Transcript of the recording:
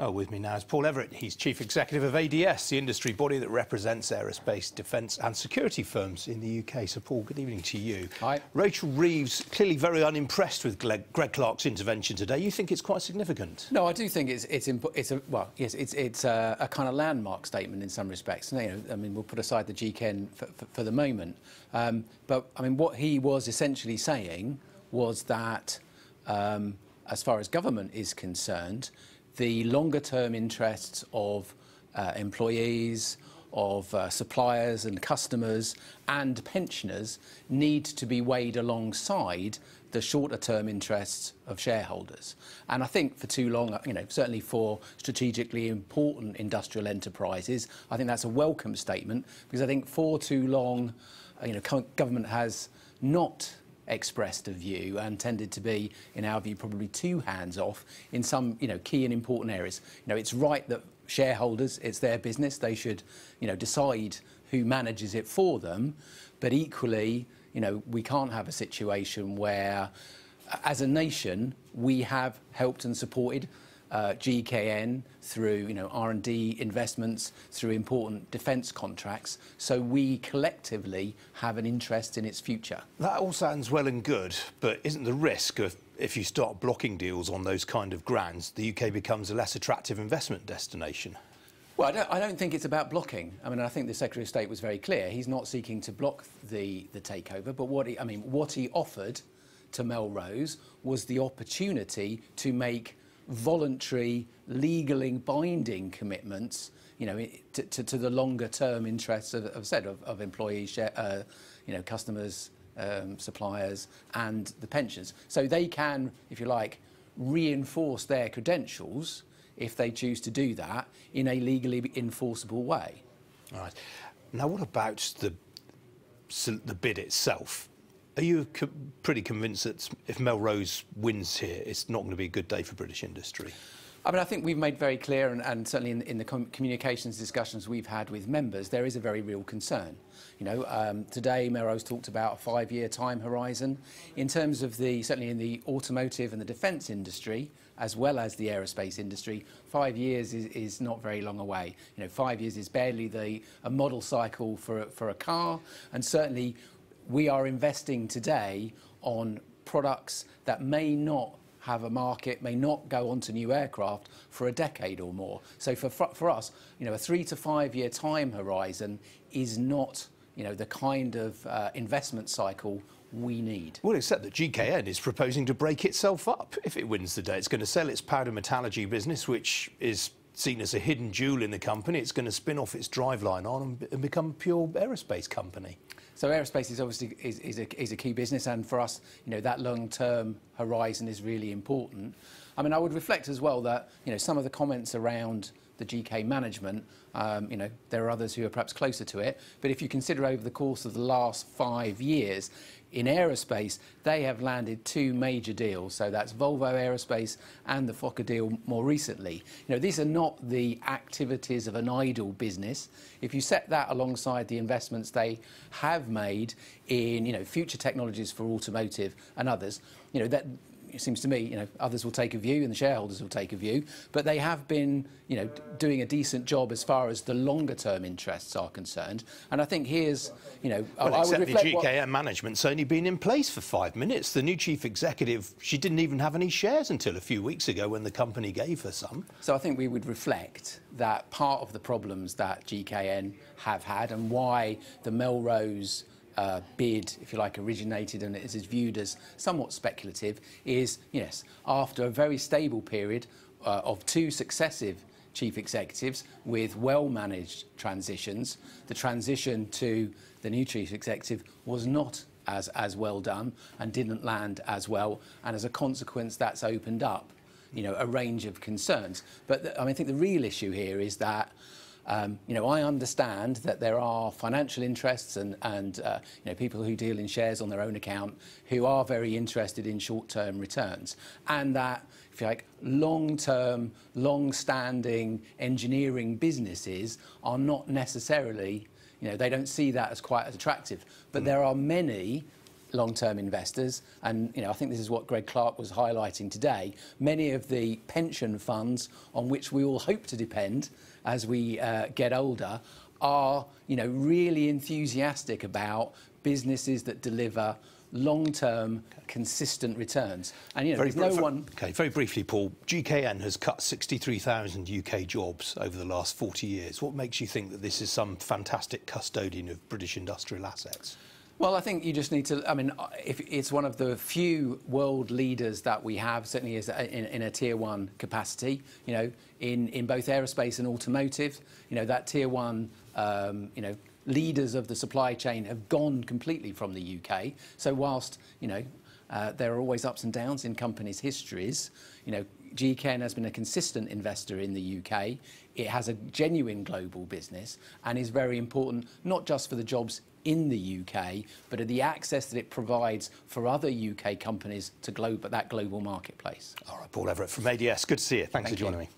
Oh, with me now is Paul Everitt. He's Chief Executive of ADS, the industry body that represents aerospace, defence and security firms in the UK. So, Paul, good evening to you. Hi. Rachel Reeves, clearly very unimpressed with Greg Clark's intervention today. You think it's quite significant? No, I do think it's a kind of landmark statement in some respects. You know, I mean, we'll put aside the GKN for the moment. But, I mean, what he was essentially saying was that, as far as government is concerned, the longer-term interests of employees, of suppliers and customers and pensioners need to be weighed alongside the shorter-term interests of shareholders. And I think for too long, you know, certainly for strategically important industrial enterprises, I think that's a welcome statement, because I think for too long, you know, government has not expressed a view and tended to be, in our view, probably too hands-off in some, you know, key and important areas. You know, it's right that shareholders, it's their business, they should, you know, decide who manages it for them, but equally, you know, we can't have a situation where, as a nation, we have helped and supported GKN through, you know, R&D investments, through important defence contracts, so we collectively have an interest in its future. That all sounds well and good, but isn't the risk of, if you start blocking deals on those kind of grounds, the UK becomes a less attractive investment destination? Well, I don't think it's about blocking. I mean, I think the Secretary of State was very clear. He's not seeking to block the takeover, but what he offered to Melrose was the opportunity to make voluntary, legally binding commitments, you know, to the longer-term interests of employees, you know, customers, suppliers, and the pensions. So they can, if you like, reinforce their credentials if they choose to do that in a legally enforceable way. All right. Now, what about the bid itself? Are you pretty convinced that if Melrose wins here, it's not going to be a good day for British industry? I mean, I think we've made very clear, and certainly in the communications discussions we've had with members, there is a very real concern. You know, today Melrose talked about a 5-year time horizon. In terms of certainly in the automotive and the defence industry, as well as the aerospace industry, 5 years is not very long away. You know, 5 years is barely a model cycle for a car, and certainly we are investing today on products that may not have a market, may not go onto new aircraft for a decade or more. So for us, you know, a 3 to 5 year time horizon is not, you know, the kind of investment cycle we need. Well, except that GKN is proposing to break itself up if it wins the day. It's going to sell its powder metallurgy business, which is seen as a hidden jewel in the company. It's going to spin off its driveline on and become a pure aerospace company. So aerospace is obviously is a key business, and for us, you know, that long-term horizon is really important. I mean, I would reflect as well that, you know, some of the comments around the GK management, you know, there are others who are perhaps closer to it, but if you consider over the course of the last 5 years, in aerospace, they have landed 2 major deals. So that's Volvo Aerospace and the Fokker deal more recently. You know, these are not the activities of an idle business. If you set that alongside the investments they have made in, you know, future technologies for automotive and others, you know, that it seems to me, you know, others will take a view and the shareholders will take a view, but they have been, you know, doing a decent job as far as the longer-term interests are concerned. And I think here's, you know, well, I would except reflect the GKN management's only been in place for 5 minutes. The new chief executive, she didn't even have any shares until a few weeks ago when the company gave her some. So I think we would reflect that part of the problems that GKN have had and why the Melrose bid, if you like, originated and is viewed as somewhat speculative is, yes, after a very stable period of 2 successive chief executives with well-managed transitions, the transition to the new chief executive was not as well done and didn't land as well, and as a consequence that's opened up, you know, a range of concerns. But I mean, I think the real issue here is that you know, I understand that there are financial interests and you know, people who deal in shares on their own account who are very interested in short-term returns, and that, if you like, long-term, long-standing engineering businesses are not necessarily, you know, they don't see that as quite as attractive. But there are many long-term investors, and I think this is what Greg Clark was highlighting today. Many of the pension funds on which we all hope to depend as we get older are really enthusiastic about businesses that deliver long-term, consistent returns. And there's no one. Okay, very briefly, Paul. GKN has cut 63,000 UK jobs over the last 40 years. What makes you think that this is some fantastic custodian of British industrial assets? Well, I think you just need to. I mean, if it's one of the few world leaders that we have, certainly is in a tier one capacity. In both aerospace and automotive. That tier one. Leaders of the supply chain have gone completely from the UK. So whilst there are always ups and downs in companies' histories, GKN has been a consistent investor in the UK. It has a genuine global business and is very important not just for the jobs in the UK, but the access that it provides for other UK companies to that global marketplace. All right, Paul Everitt from ADS. Good to see you. Thanks for joining me.